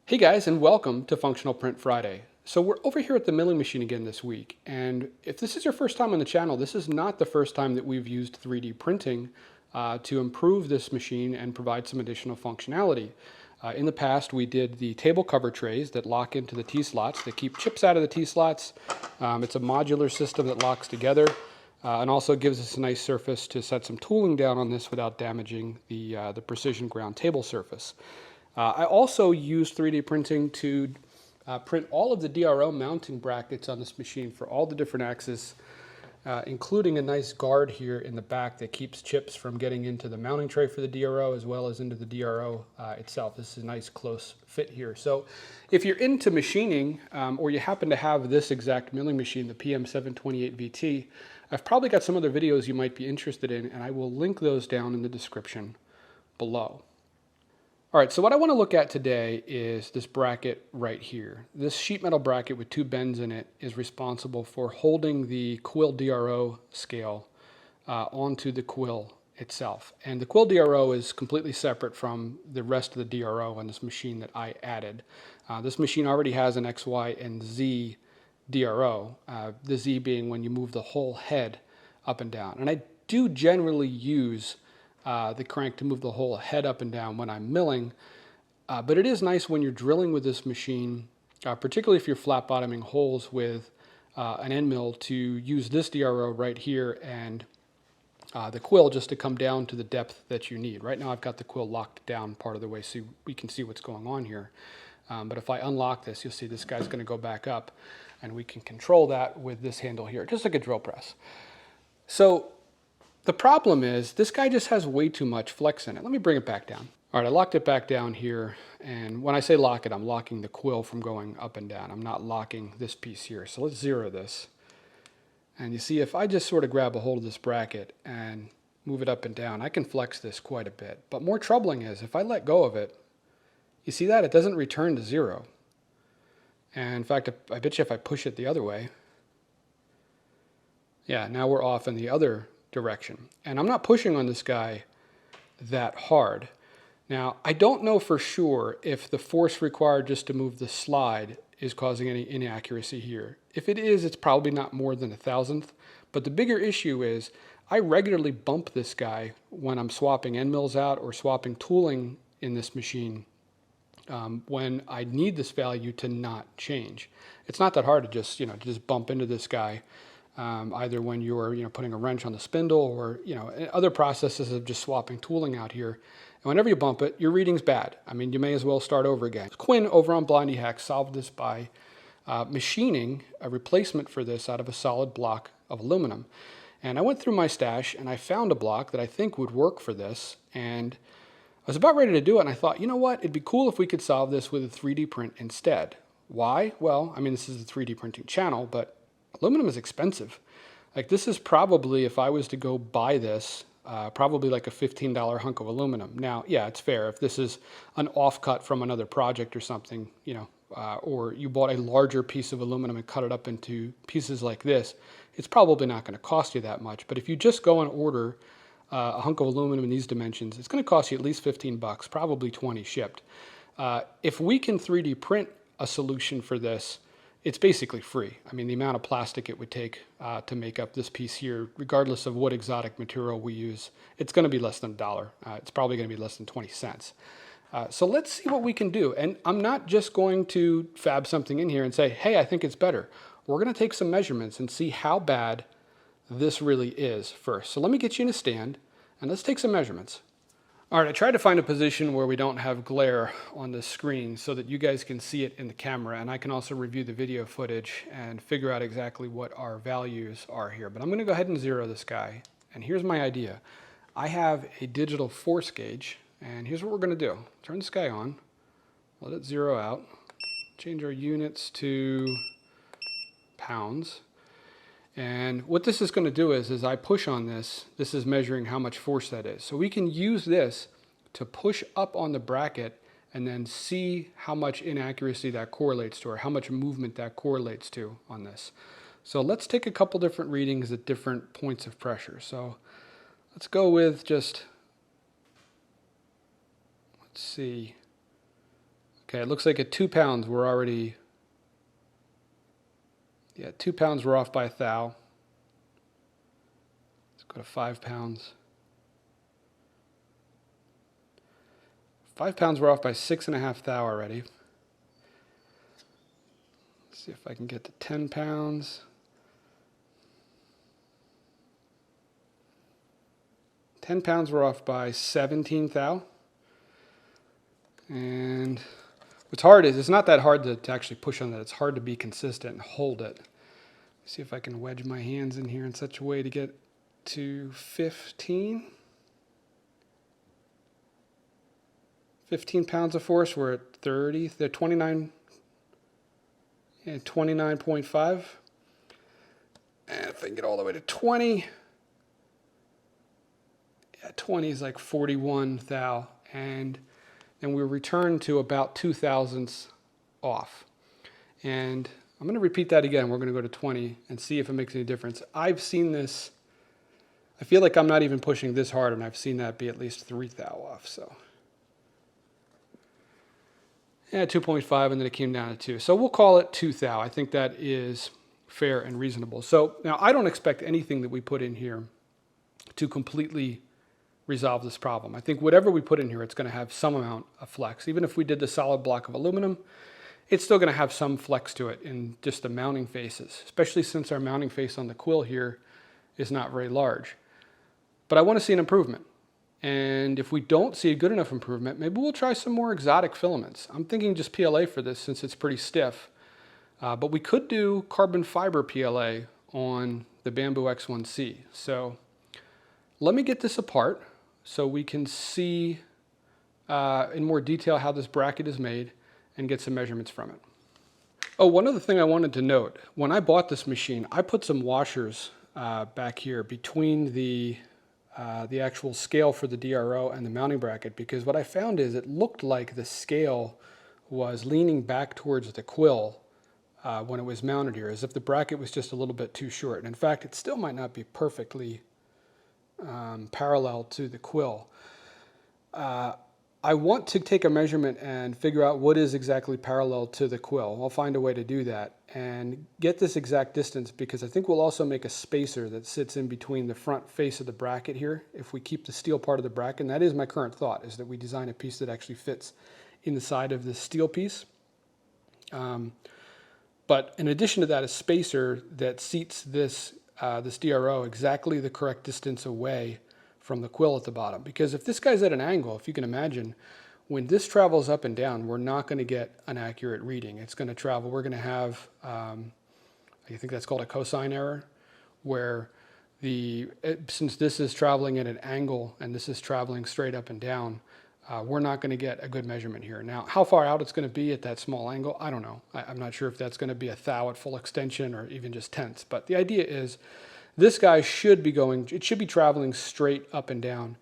Hey guys, and welcome to Functional Print Friday. So we're over here at the milling machine again this week, and if this is your first time on the channel, this is not the first time that we've used 3D printing to improve this machine and provide some additional functionality. In the past, we did the table cover trays that lock into the T-slots, that keep chips out of the T-slots. It's a modular system that locks together and also gives us a nice surface to set some tooling down on this without damaging the precision ground table surface. I also use 3D printing to print all of the DRO mounting brackets on this machine for all the different axes, including a nice guard here in the back that keeps chips from getting into the mounting tray for the DRO as well as into the DRO itself. This is a nice close fit here. So if you're into machining or you happen to have this exact milling machine, the PM-728VT, I've probably got some other videos you might be interested in, and I will link those down in the description below. All right, so what I want to look at today is this bracket right here. This sheet metal bracket with two bends in it is responsible for holding the Quill DRO scale onto the Quill itself. And the Quill DRO is completely separate from the rest of the DRO on this machine that I added. This machine already has an X, Y, and Z DRO, the Z being when you move the whole head up and down. And I do generally use the crank to move the whole head up and down when I'm milling. But it is nice when you're drilling with this machine, particularly if you're flat bottoming holes with an end mill, to use this DRO right here and the Quill just to come down to the depth that you need. Right now I've got the Quill locked down part of the way so we can see what's going on here. But if I unlock this, you'll see this guy's going to go back up, and we can control that with this handle here, just like a drill press. So the problem is this guy just has way too much flex in it. Let me bring it back down. All right, I locked it back down here, and when I say lock it, I'm locking the Quill from going up and down. I'm not locking this piece here. So let's zero this. And you see, if I just sort of grab a hold of this bracket and move it up and down, I can flex this quite a bit. But more troubling is if I let go of it, you see that? It doesn't return to zero. And in fact, I bet you if I push it the other way, yeah, now we're off in the other direction. And I'm not pushing on this guy that hard. Now, I don't know for sure if the force required just to move the slide is causing any inaccuracy here. If it is, it's probably not more than a thousandth. But the bigger issue is I regularly bump this guy when I'm swapping end mills out or swapping tooling in this machine when I need this value to not change. It's not that hard to just bump into this guy. Either when you're putting a wrench on the spindle or other processes of just swapping tooling out here. And whenever you bump it, your reading's bad. I mean, you may as well start over again. Quinn over on Blindy Hack solved this by machining a replacement for this out of a solid block of aluminum. And I went through my stash and I found a block that I think would work for this. And I was about ready to do it, and I thought, you know what? It'd be cool if we could solve this with a 3D print instead. Why? Well, I mean, this is a 3D printing channel, but aluminum is expensive. Like, this is probably, if I was to go buy this, probably like a $15 hunk of aluminum. Now, yeah, it's fair. If this is an offcut from another project or something, or you bought a larger piece of aluminum and cut it up into pieces like this, it's probably not going to cost you that much. But if you just go and order a hunk of aluminum in these dimensions, it's going to cost you at least 15 bucks, probably 20 shipped. If we can 3D print a solution for this, it's basically free. I mean, the amount of plastic it would take to make up this piece here, regardless of what exotic material we use, it's going to be less than $1. It's probably going to be less than 20 cents. So let's see what we can do. And I'm not just going to fab something in here and say, hey, I think it's better. We're going to take some measurements and see how bad this really is first. So let me get you in a stand and let's take some measurements. All right, I tried to find a position where we don't have glare on the screen so that you guys can see it in the camera, and I can also review the video footage and figure out exactly what our values are here. But I'm going to go ahead and zero this guy, and here's my idea. I have a digital force gauge, and here's what we're going to do. Turn this guy on, let it zero out, change our units to pounds. And what this is going to do is, as I push on this, this is measuring how much force that is. So we can use this to push up on the bracket and then see how much inaccuracy that correlates to, or how much movement that correlates to on this. So let's take a couple different readings at different points of pressure. So let's go with just, let's see, Okay, it looks like at 2 pounds we're already, yeah, 2 pounds we're off by a thou. Let's go to 5 pounds. 5 pounds we're off by 6.5 thou already. Let's see if I can get to 10 pounds. 10 pounds we're off by 17 thou. And what's hard is, it's not that hard to actually push on that. It's hard to be consistent and hold it. See if I can wedge my hands in here in such a way to get to 15. 15 pounds of force. We're at 30. They're 29 and 29.5. And if I can get all the way to 20, yeah, 20 is like 41 thou. And then we return to about 2 thousandths off. And I'm going to repeat that again. We're going to go to 20 and see if it makes any difference. I've seen this, I feel like I'm not even pushing this hard, and I've seen that be at least 3 thou off. So yeah, 2.5, and then it came down to 2. So we'll call it 2 thou. I think that is fair and reasonable. So now I don't expect anything that we put in here to completely resolve this problem. I think whatever we put in here, it's going to have some amount of flex. Even if we did the solid block of aluminum, it's still going to have some flex to it in just the mounting faces, especially since our mounting face on the Quill here is not very large. But I want to see an improvement. And if we don't see a good enough improvement, maybe we'll try some more exotic filaments. I'm thinking just PLA for this since it's pretty stiff. But we could do carbon fiber PLA on the Bamboo X1C. So let me get this apart so we can see in more detail how this bracket is made and get some measurements from it. Oh, one other thing I wanted to note. When I bought this machine, I put some washers back here between the actual scale for the DRO and the mounting bracket, because what I found is it looked like the scale was leaning back towards the Quill when it was mounted here, as if the bracket was just a little bit too short. And in fact, it still might not be perfectly parallel to the Quill. I want to take a measurement and figure out what is exactly parallel to the Quill. I'll find a way to do that and get this exact distance, because I think we'll also make a spacer that sits in between the front face of the bracket here if we keep the steel part of the bracket. And that is my current thought, is that we design a piece that actually fits in the side of this steel piece. But in addition to that, a spacer that seats this DRO exactly the correct distance away from the Quill at the bottom. Because if this guy's at an angle, if you can imagine, when this travels up and down, we're not going to get an accurate reading. It's going to travel, we're going to have, I think that's called a cosine error, where since this is traveling at an angle and this is traveling straight up and down, we're not going to get a good measurement here. Now, how far out it's going to be at that small angle, I don't know. I'm not sure if that's going to be a thou at full extension or even just tenths. But the idea is this guy should be traveling straight up and down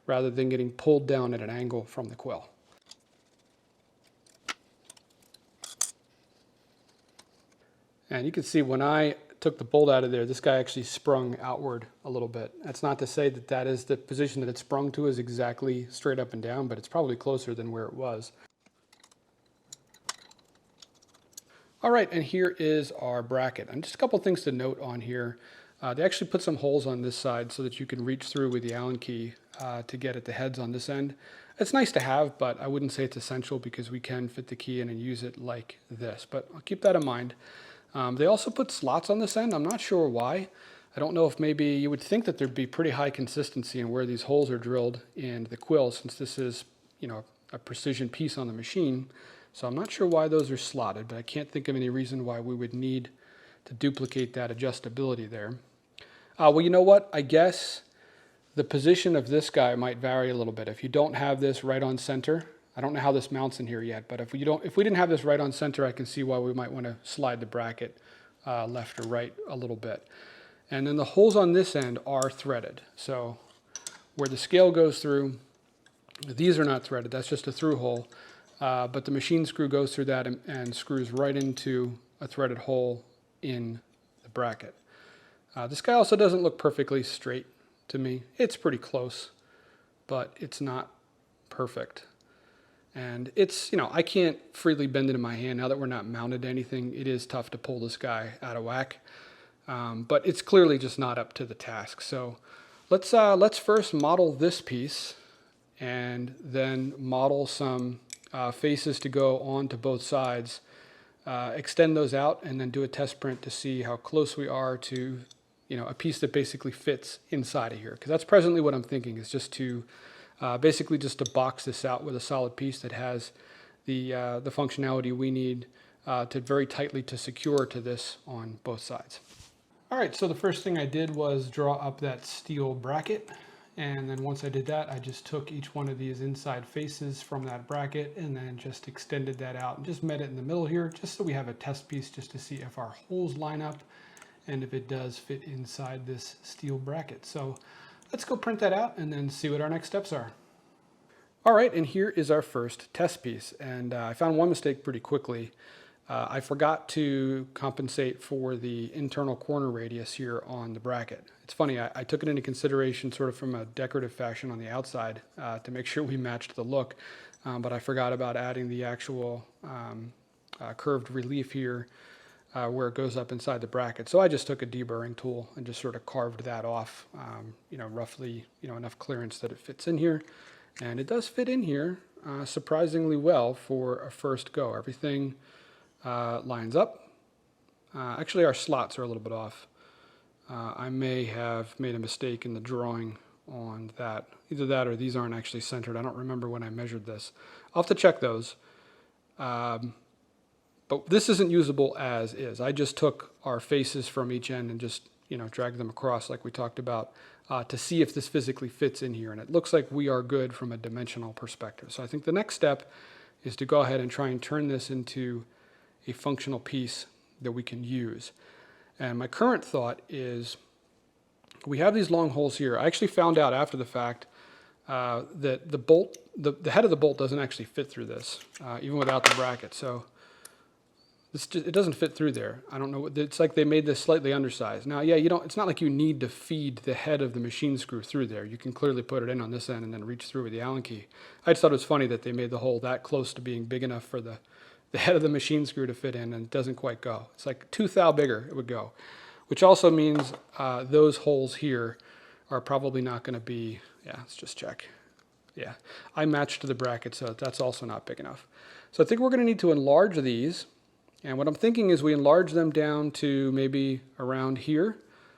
rather than getting pulled down at an angle from the Quill. And you can see when I took the bolt out of there, this guy actually sprung outward a little bit. That's not to say that that is the position that it sprung to is exactly straight up and down, but it's probably closer than where it was. All right, and here is our bracket. And just a couple things to note on here. They actually put some holes on this side so that you can reach through with the Allen key to get at the heads on this end. It's nice to have, but I wouldn't say it's essential, because we can fit the key in and use it like this. But I'll keep that in mind. They also put slots on this end. I'm not sure why. I don't know if maybe you would think that there'd be pretty high consistency in where these holes are drilled in the Quill, since this is, you know, a precision piece on the machine. So I'm not sure why those are slotted, but I can't think of any reason why we would need to duplicate that adjustability there. Well, you know what? I guess the position of this guy might vary a little bit. If you don't have this right on center, I don't know how this mounts in here yet, but if we didn't have this right on center, I can see why we might want to slide the bracket left or right a little bit. And then the holes on this end are threaded. So where the scale goes through, these are not threaded. That's just a through hole. But the machine screw goes through that and screws right into a threaded hole in the bracket. This guy also doesn't look perfectly straight to me. It's pretty close, but it's not perfect. And it's, you know, I can't freely bend it in my hand. Now that we're not mounted to anything, it is tough to pull this guy out of whack. But it's clearly just not up to the task. So let's first model this piece and then model some faces to go on to both sides. Extend those out and then do a test print to see how close we are to, you know, a piece that basically fits inside of here. Because that's presently what I'm thinking, is just to basically just to box this out with a solid piece that has the functionality we need to very tightly to secure to this on both sides. All right, so the first thing I did was draw up that steel bracket. And then once I did that, I just took each one of these inside faces from that bracket and then just extended that out and just met it in the middle here, just so we have a test piece just to see if our holes line up and if it does fit inside this steel bracket. So let's go print that out and then see what our next steps are. All right, and here is our first test piece. And I found one mistake pretty quickly. I forgot to compensate for the internal corner radius here on the bracket. It's funny, I took it into consideration sort of from a decorative fashion on the outside to make sure we matched the look, but I forgot about adding the actual curved relief here where it goes up inside the bracket. So I just took a deburring tool and just sort of carved that off, you know, roughly, you know, enough clearance that it fits in here. And it does fit in here surprisingly well for a first go. Everything lines up. Actually, our slots are a little bit off. I may have made a mistake in the drawing on that. Either that or these aren't actually centered. I don't remember when I measured this. I'll have to check those. But this isn't usable as is. I just took our faces from each end and just, you know, dragged them across like we talked about to see if this physically fits in here. And it looks like we are good from a dimensional perspective. So I think the next step is to go ahead and try and turn this into a functional piece that we can use. And my current thought is we have these long holes here. I actually found out after the fact that the bolt, the head of the bolt doesn't actually fit through this, even without the bracket. So it doesn't fit through there. I don't know. It's like they made this slightly undersized. Now, yeah, it's not like you need to feed the head of the machine screw through there. You can clearly put it in on this end and then reach through with the Allen key. I just thought it was funny that they made the hole that close to being big enough for the head of the machine screw to fit in, and it doesn't quite go. It's like 2 thou bigger it would go, which also means those holes here are probably not going to be, yeah, let's just check. Yeah, I matched the bracket, so that's also not big enough. So I think we're going to need to enlarge these, and what I'm thinking is we enlarge them down to maybe around here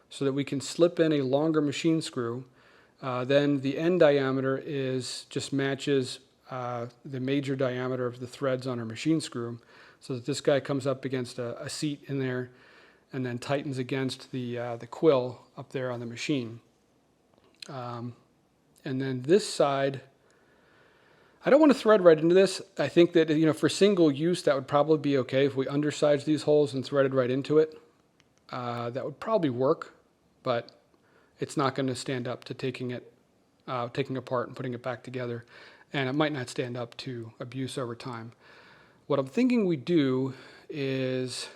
so that we can slip in a longer machine screw. Then the end diameter just matches the major diameter of the threads on our machine screw, so that this guy comes up against a seat in there and then tightens against the quill up there on the machine. And then this side, I don't want to thread right into this. I think that, you know, for single use, that would probably be okay if we undersized these holes and threaded right into it. That would probably work, but it's not going to stand up to taking apart and putting it back together. And it might not stand up to abuse over time. What I'm thinking we do is,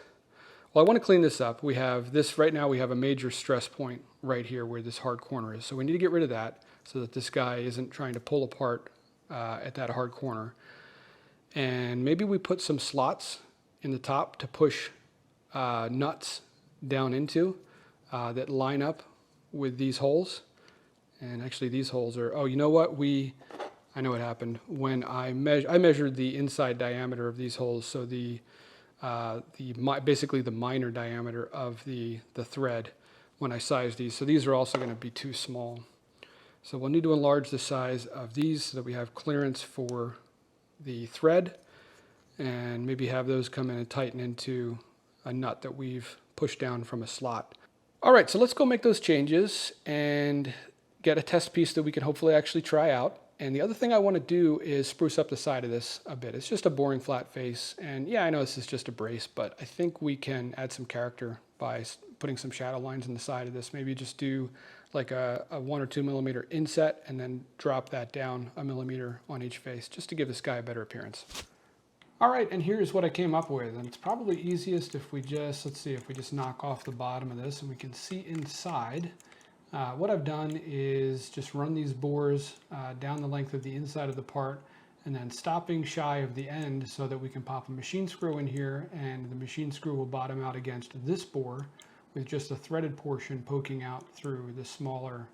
well, I want to clean this up. We have this, right now we have a major stress point right here where this hard corner is. So we need to get rid of that so that this guy isn't trying to pull apart at that hard corner. And maybe we put some slots in the top to push nuts down into that line up with these holes. And actually these holes are, oh, you know what? I know what happened when I measured the inside diameter of these holes, so basically the minor diameter of the thread when I sized these. So these are also going to be too small. So we'll need to enlarge the size of these so that we have clearance for the thread, and maybe have those come in and tighten into a nut that we've pushed down from a slot. All right, so let's go make those changes and get a test piece that we can hopefully actually try out. And the other thing I want to do is spruce up the side of this a bit. It's just a boring flat face. And yeah, I know this is just a brace, but I think we can add some character by putting some shadow lines in the side of this. Maybe just do like a 1 or 2 millimeter inset and then drop that down 1 millimeter on each face just to give this guy a better appearance. All right, and here's what I came up with. And it's probably easiest if we just, let's see, if we just knock off the bottom of this and we can see inside. What I've done is just run these bores down the length of the inside of the part and then stopping shy of the end so that we can pop a machine screw in here, and the machine screw will bottom out against this bore with just a threaded portion poking out through the smaller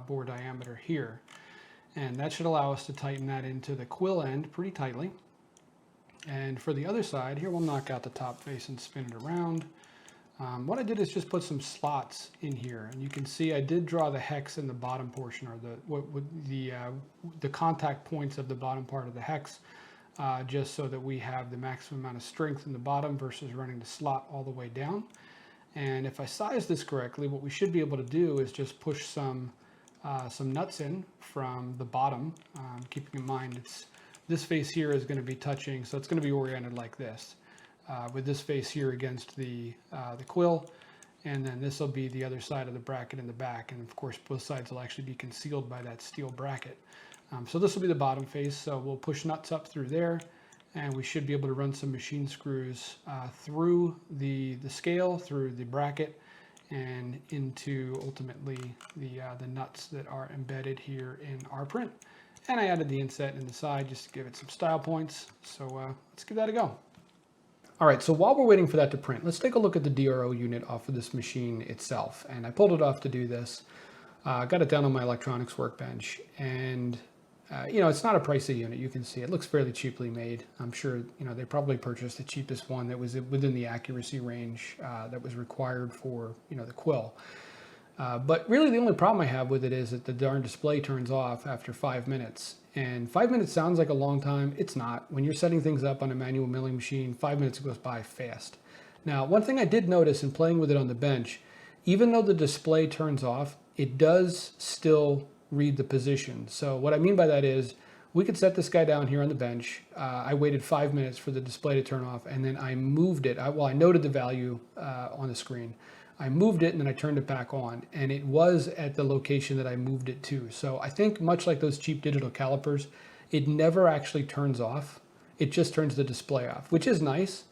bore diameter here. And that should allow us to tighten that into the quill end pretty tightly. And for the other side, here we'll knock out the top face and spin it around. What I did is just put some slots in here, and you can see I did draw the hex in the bottom portion, or the contact points of the bottom part of the hex, just so that we have the maximum amount of strength in the bottom versus running the slot all the way down. And if I size this correctly, what we should be able to do is just push some nuts in from the bottom, keeping in mind this face here is going to be touching, so it's going to be oriented like this, with this face here against the quill, and then this will be the other side of the bracket in the back, and of course both sides will actually be concealed by that steel bracket. So this will be the bottom face, so we'll push nuts up through there, and we should be able to run some machine screws through the scale, through the bracket, and into ultimately the nuts that are embedded here in our print. And I added the inset in the side just to give it some style points. So let's give that a go. All right, so while we're waiting for that to print, let's take a look at the DRO unit off of this machine itself. And I pulled it off to do this. Got it down on my electronics workbench, and you know, it's not a pricey unit. You can see it looks fairly cheaply made. I'm sure, you know, they probably purchased the cheapest one that was within the accuracy range that was required for, you know, the Quill. But really the only problem I have with it is that the darn display turns off after 5 minutes. And 5 minutes sounds like a long time. It's not. When you're setting things up on a manual milling machine, 5 minutes goes by fast. Now, one thing I did notice in playing with it on the bench, even though the display turns off, it does still read the position. So what I mean by that is, we could set this guy down here on the bench. I waited 5 minutes for the display to turn off, and then I moved it. I noted the value on the screen. I moved it and then I turned it back on, and it was at the location that I moved it to. So I think much like those cheap digital calipers, it never actually turns off. It just turns the display off, which is nice.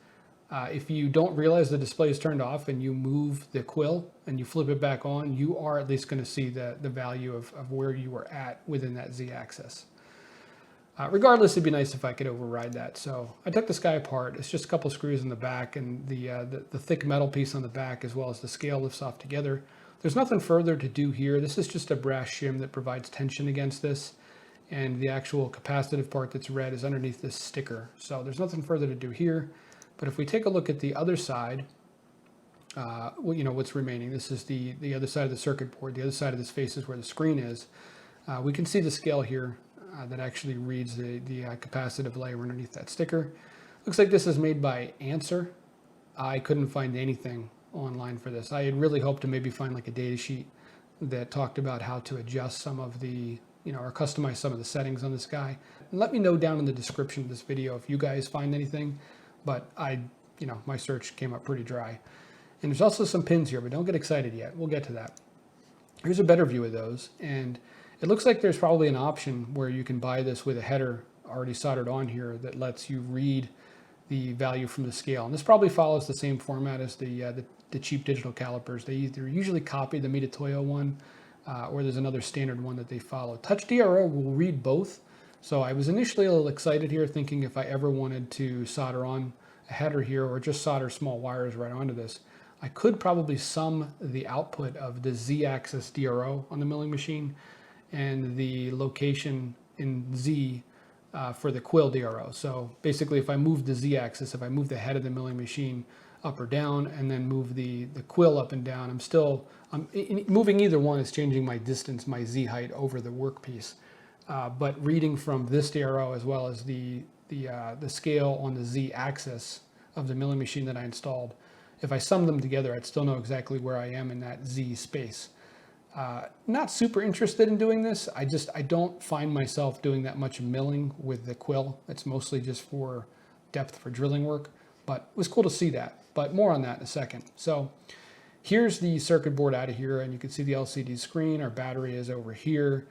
If you don't realize the display is turned off and you move the Quill and you flip it back on, you are at least going to see the value of where you were at within that Z-axis. Regardless, it'd be nice if I could override that. So I took this guy apart. It's just a couple screws in the back, and the thick metal piece on the back, as well as the scale, lifts off together. There's nothing further to do here. This is just a brass shim that provides tension against this, and the actual capacitive part that's red is underneath this sticker. So there's nothing further to do here. But if we take a look at the other side, well, you know, what's remaining. This is the other side of the circuit board. The other side of this face is where the screen is. We can see the scale here. That actually reads the capacitive layer underneath that sticker. Looks like this is made by Answer. I couldn't find anything online for this. I had really hoped to maybe find like a data sheet that talked about how to adjust some of the, you know, or customize some of the settings on this guy. And let me know down in the description of this video if you guys find anything, but you know, my search came up pretty dry. And there's also some pins here, but don't get excited yet. We'll get to that. Here's a better view of those, and it looks like there's probably an option where you can buy this with a header already soldered on here that lets you read the value from the scale. And this probably follows the same format as the cheap digital calipers. They either usually copy the Mitutoyo one, or there's another standard one that they follow. TouchDRO will read both. So I was initially a little excited here, thinking if I ever wanted to solder on a header here or just solder small wires right onto this, I could probably sum the output of the Z-axis DRO on the milling machine and the location in Z for the Quill DRO. So basically, if I move the Z-axis, if I move the head of the milling machine up or down and then move the Quill up and down, moving either one is changing my distance, my Z height over the workpiece. But reading from this DRO as well as the scale on the Z-axis of the milling machine that I installed, if I sum them together, I'd still know exactly where I am in that Z space. Not super interested in doing this. I don't find myself doing that much milling with the Quill. It's mostly just for depth for drilling work, but it was cool to see that. But more on that in a second. So here's the circuit board out of here, and you can see the LCD screen. Our battery is over here.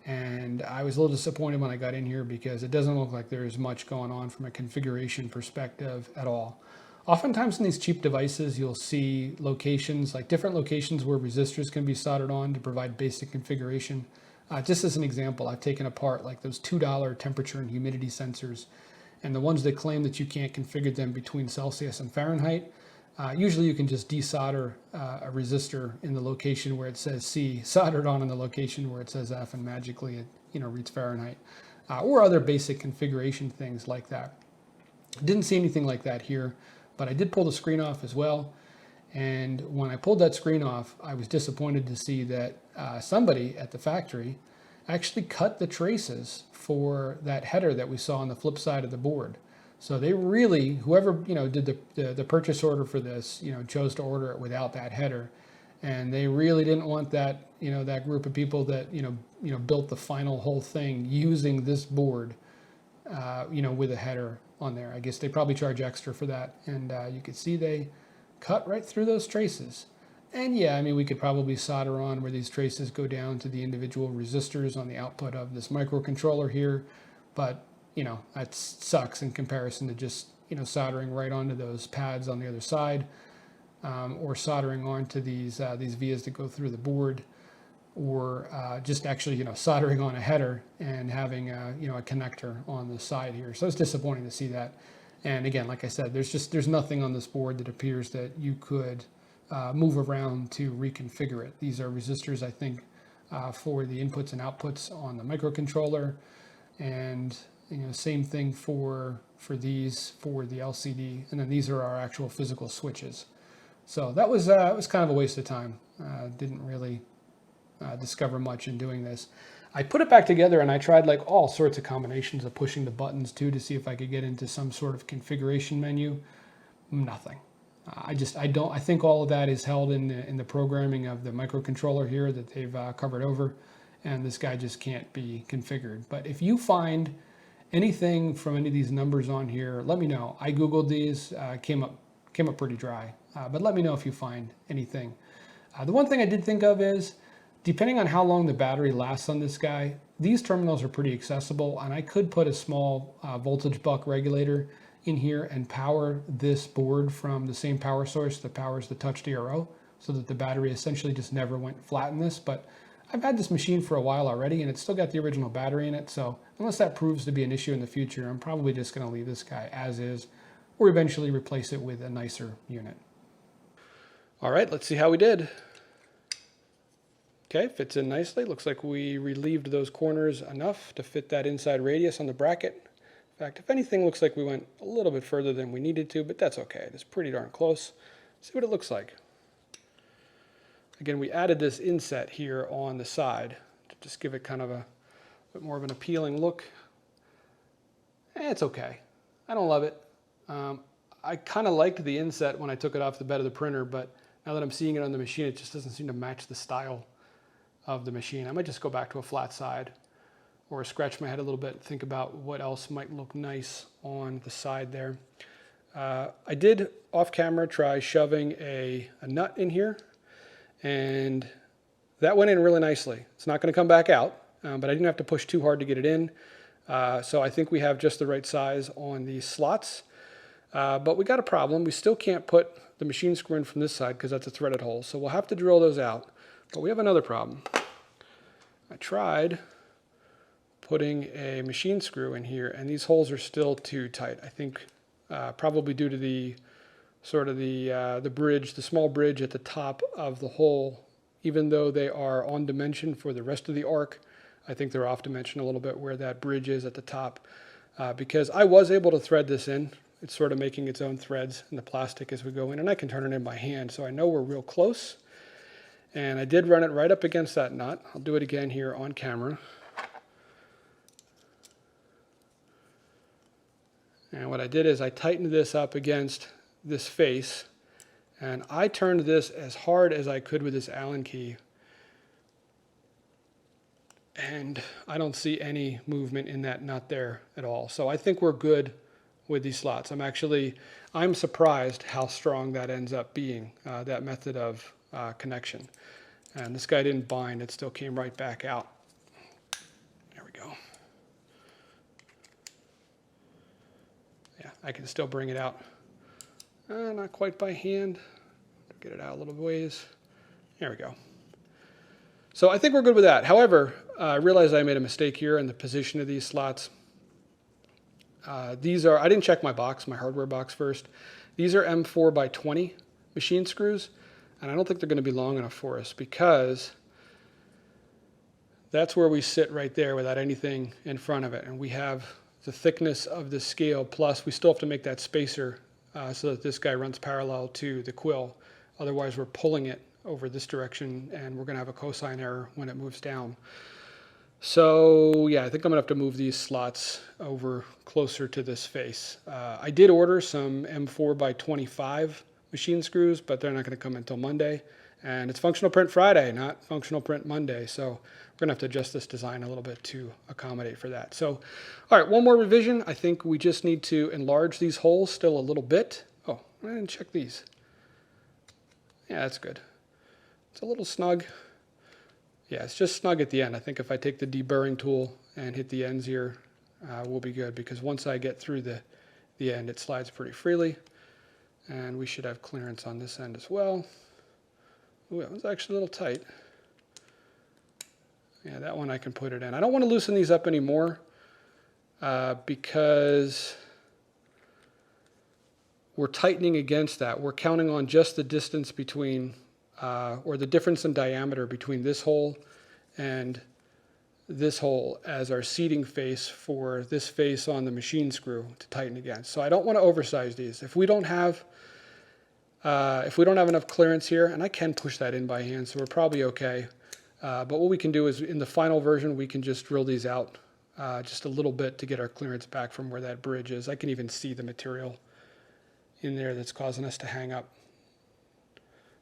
And I was a little disappointed when I got in here because it doesn't look like there's much going on from a configuration perspective at all. Oftentimes in these cheap devices, you'll see locations, like different locations where resistors can be soldered on to provide basic configuration Just as an example, I've taken apart like those $2 temperature and humidity sensors, and the ones that claim that you can't configure them between Celsius and Fahrenheit. Usually you can just desolder a resistor in the location where it says C, solder it on in the location where it says F, and magically it reads Fahrenheit. Or other basic configuration things like that. Didn't see anything like that here, but I did pull the screen off as well. And when I pulled that screen off, I was disappointed to see that somebody at the factory actually cut the traces for that header that we saw on the flip side of the board. So they really, whoever did the purchase order for this, chose to order it without that header, and they really didn't want that that group of people that built the final whole thing using this board, with a header on there. I guess they probably charge extra for that, and you could see they cut right through those traces. And yeah, I mean, we could probably solder on where these traces go down to the individual resistors on the output of this microcontroller here, but that sucks in comparison to just soldering right onto those pads on the other side, or soldering onto these vias that go through the board, or just actually soldering on a header and having a connector on the side here. So it's disappointing to see that. And again, like I said, there's nothing on this board that appears that you could move around to reconfigure it. These are resistors, I think, for the inputs and outputs on the microcontroller, and same thing for these for the LCD, and then these are our actual physical switches. So that was kind of a waste of time. Didn't really discover much in doing this. I put it back together and I tried like all sorts of combinations of pushing the buttons too to see if I could get into some sort of configuration menu. Nothing. I think all of that is held in the programming of the microcontroller here that they've covered over, and this guy just can't be configured. But if you find anything from any of these numbers on here, let me know. I Googled these, came up pretty dry, but let me know if you find anything. The one thing I did think of is, depending on how long the battery lasts on this guy, these terminals are pretty accessible, and I could put a small voltage buck regulator in here and power this board from the same power source that powers the TouchDRO, so that the battery essentially just never went flat in this. But I've had this machine for a while already, and it's still got the original battery in it, so unless that proves to be an issue in the future, I'm probably just going to leave this guy as is, or eventually replace it with a nicer unit. All right, let's see how we did. Okay, fits in nicely. Looks like we relieved those corners enough to fit that inside radius on the bracket. In fact, if anything, looks like we went a little bit further than we needed to, but that's okay. It's pretty darn close. See what it looks like. Again, we added this inset here on the side to just give it kind of a bit more of an appealing look. It's okay. I don't love it. I kind of liked the inset when I took it off the bed of the printer, but now that I'm seeing it on the machine, it just doesn't seem to match the style of the machine. I might just go back to a flat side, or scratch my head a little bit and think about what else might look nice on the side there. I did off camera try shoving a nut in here, and that went in really nicely. It's not going to come back out, but I didn't have to push too hard to get it in. So I think we have just the right size on these slots. But we got a problem. We still can't put the machine screw in from this side because that's a threaded hole. So we'll have to drill those out. But we have another problem. I tried putting a machine screw in here, and these holes are still too tight. I think probably due to the bridge, the small bridge at the top of the hole. Even though they are on dimension for the rest of the arc, I think they're off dimension a little bit where that bridge is at the top. Because I was able to thread this in. It's sort of making its own threads in the plastic as we go in, and I can turn it in by hand, so I know we're real close. And I did run it right up against that nut. I'll do it again here on camera. And what I did is I tightened this up against this face, and I turned this as hard as I could with this Allen key. And I don't see any movement in that nut there at all. So I think we're good with these slots. I'm surprised how strong that ends up being, that method of connection. And this guy didn't bind, it still came right back out. There we go. Yeah, I can still bring it out. Not quite by hand. Get it out a little ways. There we go. So I think we're good with that. However, I realized I made a mistake here in the position of these slots. These are, I didn't check my box, my hardware box first. These are M4 by 20 machine screws, and I don't think they're going to be long enough for us because that's where we sit right there without anything in front of it. And we have the thickness of the scale, plus we still have to make that spacer so that this guy runs parallel to the quill. Otherwise, we're pulling it over this direction, and we're going to have a cosine error when it moves down. So yeah, I think I'm going to have to move these slots over closer to this face. I did order some M4 by 25 machine screws, but they're not going to come until Monday. And it's Functional Print Friday, not Functional Print Monday. So we're going to have to adjust this design a little bit to accommodate for that. So, all right, one more revision. I think we just need to enlarge these holes still a little bit. Oh, I didn't check these. Yeah, that's good. It's a little snug. Yeah, it's just snug at the end. I think if I take the deburring tool and hit the ends here, we'll be good, because once I get through the end, it slides pretty freely. And we should have clearance on this end as well. Ooh, that was actually a little tight. Yeah, that one I can put it in. I don't want to loosen these up anymore because we're tightening against that. We're counting on just the distance between or the difference in diameter between this hole and this hole as our seating face for this face on the machine screw to tighten against. So I don't want to oversize these. If we don't have enough clearance here, and I can push that in by hand, so we're probably okay. But what we can do is in the final version, we can just drill these out just a little bit to get our clearance back from where that bridge is. I can even see the material in there that's causing us to hang up.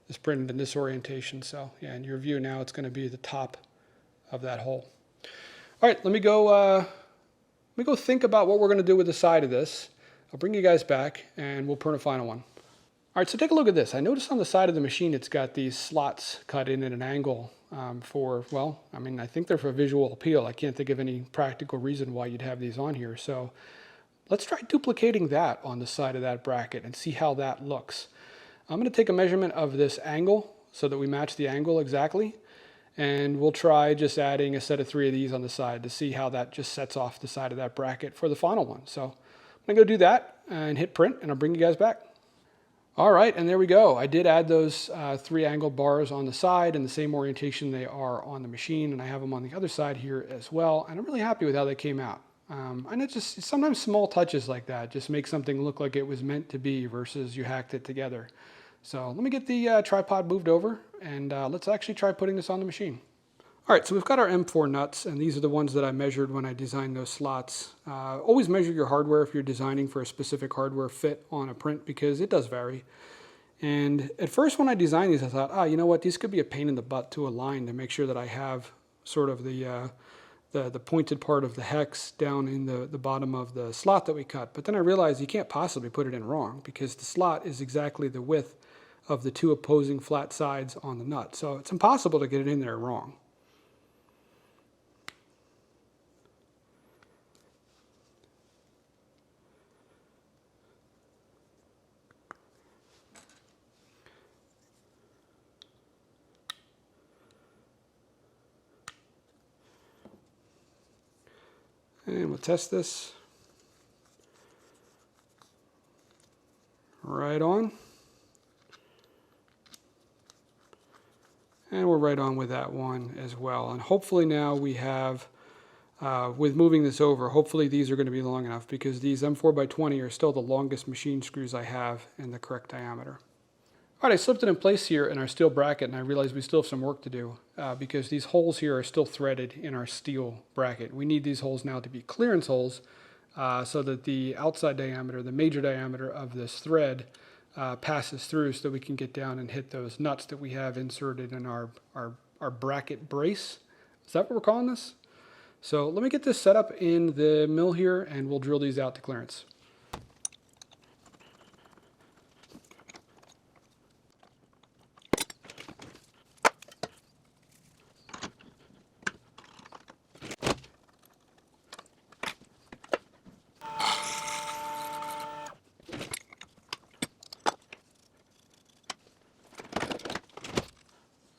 It's printed in this orientation, so yeah, in your view now it's going to be the top of that hole. All right, let me go think about what we're going to do with the side of this. I'll bring you guys back and we'll print a final one. All right, so take a look at this. I noticed on the side of the machine it's got these slots cut in at an angle for, well, I mean, I think they're for visual appeal. I can't think of any practical reason why you'd have these on here. So let's try duplicating that on the side of that bracket and see how that looks. I'm going to take a measurement of this angle so that we match the angle exactly. And we'll try just adding a set of 3 of these on the side to see how that just sets off the side of that bracket for the final one. So I'm going to go do that and hit print, and I'll bring you guys back. All right, and there we go. I did add those 3 angled bars on the side in the same orientation they are on the machine, and I have them on the other side here as well. And I'm really happy with how they came out. And it's just sometimes small touches like that just make something look like it was meant to be versus you hacked it together. So let me get the tripod moved over, and let's actually try putting this on the machine. All right, so we've got our M4 nuts, and these are the ones that I measured when I designed those slots. Always measure your hardware if you're designing for a specific hardware fit on a print, because it does vary. And at first when I designed these, I thought, you know what, these could be a pain in the butt to align to make sure that I have sort of the pointed part of the hex down in the bottom of the slot that we cut. But then I realized you can't possibly put it in wrong, because the slot is exactly the width of the 2 opposing flat sides on the nut. So it's impossible to get it in there wrong. And we'll test this. Right on. And we're right on with that one as well. And hopefully now we have, with moving this over, hopefully these are going to be long enough, because these M4 by 20 are still the longest machine screws I have in the correct diameter. All right, I slipped it in place here in our steel bracket, and I realized we still have some work to do because these holes here are still threaded in our steel bracket. We need these holes now to be clearance holes so that the outside diameter, the major diameter of this thread, passes through so that we can get down and hit those nuts that we have inserted in our bracket brace. Is that what we're calling this? So let me get this set up in the mill here, and we'll drill these out to clearance.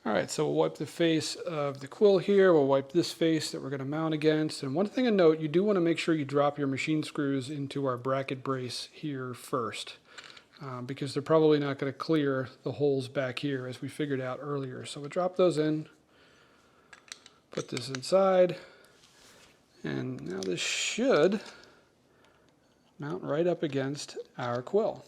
All right, so we'll wipe the face of the quill here. We'll wipe this face that we're going to mount against. And one thing to note, you do want to make sure you drop your machine screws into our bracket brace here first, because they're probably not going to clear the holes back here as we figured out earlier. So we'll drop those in, put this inside, and now this should mount right up against our quill.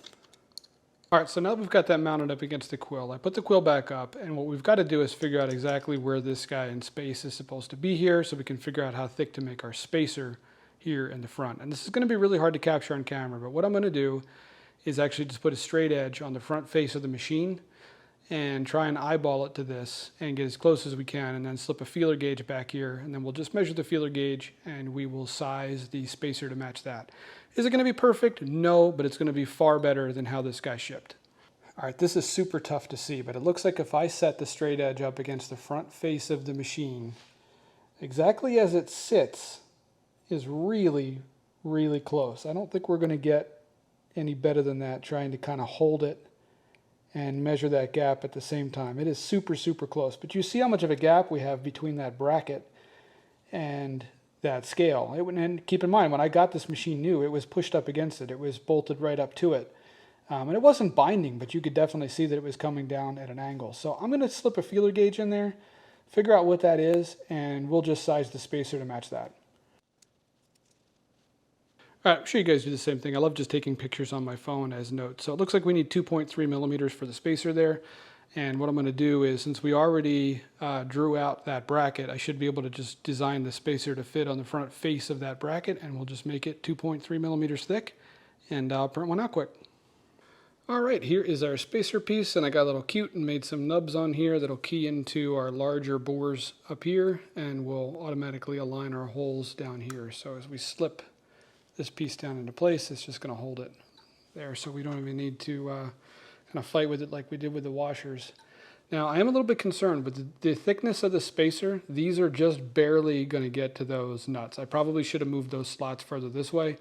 All right, so now that we've got that mounted up against the quill, I put the quill back up, and what we've got to do is figure out exactly where this guy in space is supposed to be here, so we can figure out how thick to make our spacer here in the front. And this is going to be really hard to capture on camera, but what I'm going to do is actually just put a straight edge on the front face of the machine and try and eyeball it to this and get as close as we can, and then slip a feeler gauge back here, and then we'll just measure the feeler gauge and we will size the spacer to match that. Is it going to be perfect? No, but it's going to be far better than how this guy shipped. All right, this is super tough to see, but it looks like if I set the straight edge up against the front face of the machine, exactly as it sits is really, really close. I don't think we're going to get any better than that, trying to kind of hold it and measure that gap at the same time. It is super, super close, but you see how much of a gap we have between that bracket and that scale. And keep in mind, when I got this machine new, it was pushed up against it. It was bolted right up to it. And it wasn't binding, but you could definitely see that it was coming down at an angle. So I'm going to slip a feeler gauge in there, figure out what that is, and we'll just size the spacer to match that. All right, I'm sure you guys do the same thing. I love just taking pictures on my phone as notes. So it looks like we need 2.3 millimeters for the spacer there. And what I'm going to do is, since we already drew out that bracket, I should be able to just design the spacer to fit on the front face of that bracket, and we'll just make it 2.3 millimeters thick, and I'll print one out quick. All right, here is our spacer piece, and I got a little cute and made some nubs on here that'll key into our larger bores up here, and will automatically align our holes down here. So as we slip this piece down into place, it's just going to hold it there, so we don't even need to kind of fight with it like we did with the washers. Now, I am a little bit concerned with the thickness of the spacer. These are just barely going to get to those nuts. I probably should have moved those slots further this way,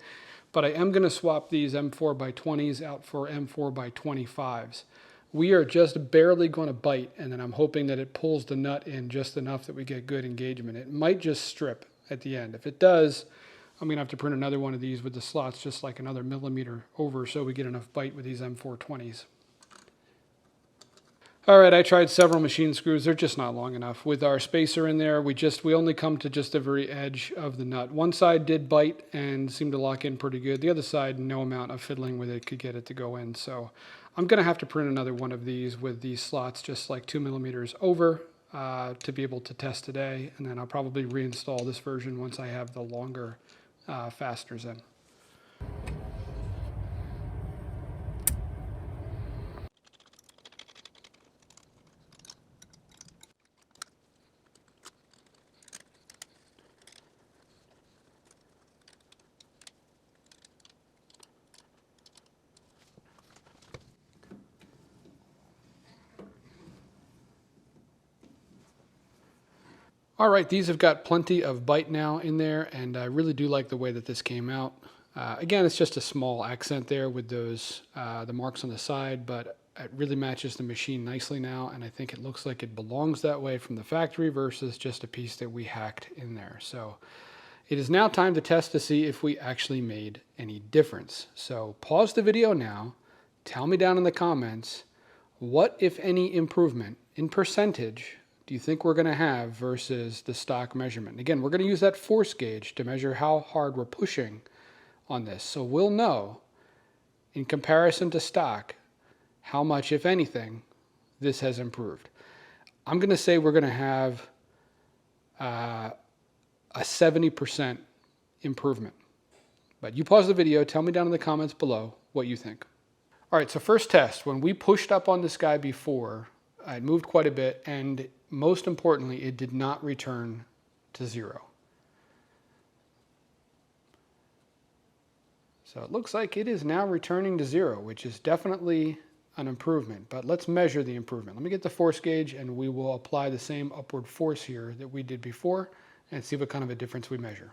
but I am going to swap these M4x20s out for M4x25s. We are just barely going to bite, and then I'm hoping that it pulls the nut in just enough that we get good engagement. It might just strip at the end. If it does, I'm going to have to print another one of these with the slots just like another millimeter over, so we get enough bite with these M420s. All right, I tried several machine screws. They're just not long enough. With our spacer in there, we only come to just the very edge of the nut. One side did bite and seemed to lock in pretty good. The other side, no amount of fiddling with it could get it to go in. So I'm going to have to print another one of these with these slots just like 2 millimeters over to be able to test today. And then I'll probably reinstall this version once I have the longer fasteners in. All right, these have got plenty of bite now in there, and I really do like the way that this came out. Again, it's just a small accent there with those the marks on the side, but it really matches the machine nicely now, and I think it looks like it belongs that way from the factory versus just a piece that we hacked in there. So it is now time to test to see if we actually made any difference. So pause the video now, tell me down in the comments, what, if any, improvement in percentage do you think we're going to have versus the stock measurement? Again, we're going to use that force gauge to measure how hard we're pushing on this. So we'll know, in comparison to stock, how much, if anything, this has improved. I'm going to say we're going to have a 70% improvement. But you pause the video, tell me down in the comments below what you think. All right, so first test. When we pushed up on this guy before, I moved quite a bit, and most importantly, it did not return to zero. So it looks like it is now returning to zero, which is definitely an improvement. But let's measure the improvement. Let me get the force gauge, and we will apply the same upward force here that we did before and see what kind of a difference we measure.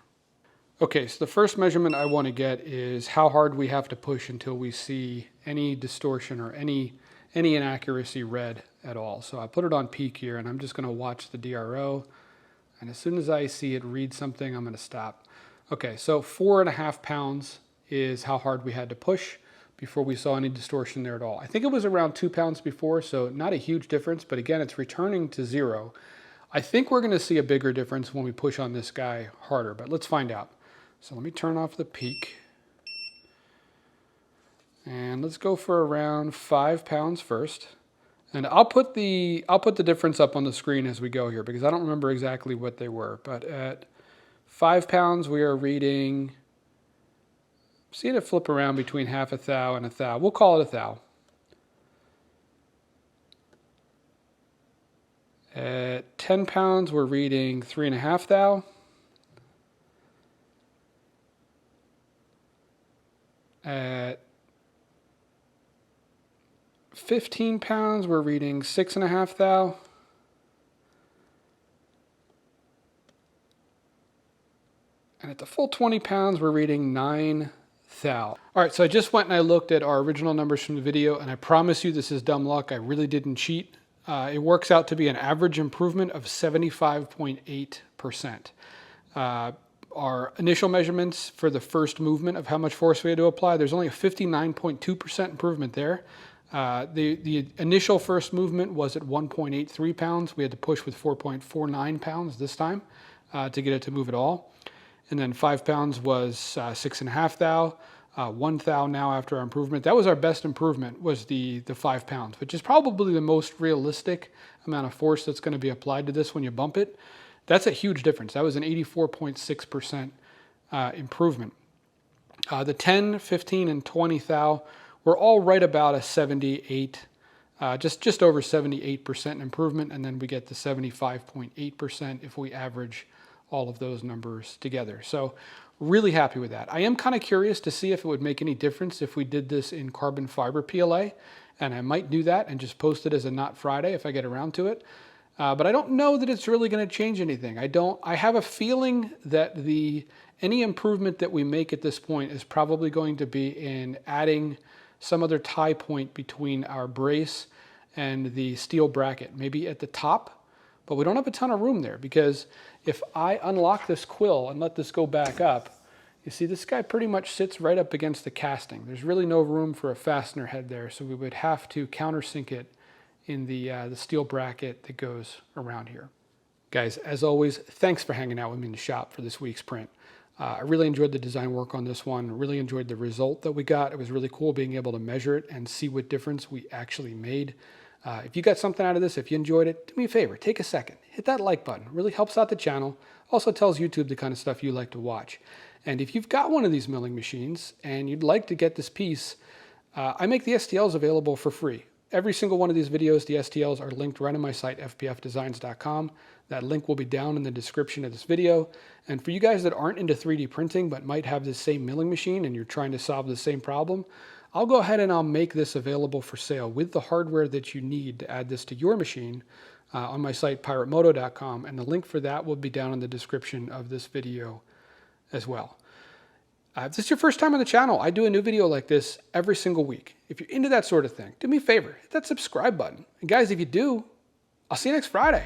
Okay, so the first measurement I want to get is how hard we have to push until we see any distortion or any any inaccuracy read at all. So I put it on peak here, and I'm just going to watch the DRO. And as soon as I see it read something, I'm going to stop. Okay, so 4.5 pounds is how hard we had to push before we saw any distortion there at all. I think it was around 2 pounds before, so not a huge difference, but again, it's returning to 0. I think we're going to see a bigger difference when we push on this guy harder, but let's find out. So let me turn off the peak. And let's go for around 5 pounds first. And I'll put the difference up on the screen as we go here, because I don't remember exactly what they were. But at 5 pounds, we are reading, seeing it flip around between half a thou and a thou. We'll call it a thou. At 10 pounds, we're reading 3.5 thou. At 15 pounds, we're reading 6.5 thou. And at the full 20 pounds, we're reading 9 thou. All right, so I just went and I looked at our original numbers from the video, and I promise you this is dumb luck. I really didn't cheat. It works out to be an average improvement of 75.8%. Our initial measurements for the first movement of how much force we had to apply, there's only a 59.2% improvement there. The initial first movement was at 1.83 pounds. We had to push with 4.49 pounds this time to get it to move at all. And then 5 pounds was 6.5 thou. 1 thou now after our improvement. That was our best improvement, was the 5 pounds, which is probably the most realistic amount of force that's going to be applied to this when you bump it. That's a huge difference. That was an 84.6% improvement. The 10, 15, and 20 thou were all right about a 78, just over 78% improvement, and then we get the 75.8% if we average all of those numbers together. So really happy with that. I am kind of curious to see if it would make any difference if we did this in carbon fiber PLA, and I might do that and just post it as a Not Friday if I get around to it. But I don't know that it's really going to change anything. I have a feeling that any improvement that we make at this point is probably going to be in adding some other tie point between our brace and the steel bracket, maybe at the top, but we don't have a ton of room there, because if I unlock this quill and let this go back up, you see this guy pretty much sits right up against the casting. There's really no room for a fastener head there, so we would have to countersink it in the steel bracket that goes around here. Guys, as always, thanks for hanging out with me in the shop for this week's print. I really enjoyed the design work on this one, really enjoyed the result that we got. It was really cool being able to measure it and see what difference we actually made. If you got something out of this, if you enjoyed it, do me a favor, take a second, hit that like button. It really helps out the channel. Also tells YouTube the kind of stuff you like to watch. And if you've got one of these milling machines and you'd like to get this piece, I make the STLs available for free. Every single one of these videos, the STLs are linked right on my site, fpfdesigns.com. That link will be down in the description of this video. And for you guys that aren't into 3D printing but might have this same milling machine and you're trying to solve the same problem, I'll go ahead and I'll make this available for sale with the hardware that you need to add this to your machine on my site, piratemoto.com. And the link for that will be down in the description of this video as well. If this is your first time on the channel, I do a new video like this every single week. If you're into that sort of thing, do me a favor, hit that subscribe button. And guys, if you do, I'll see you next Friday.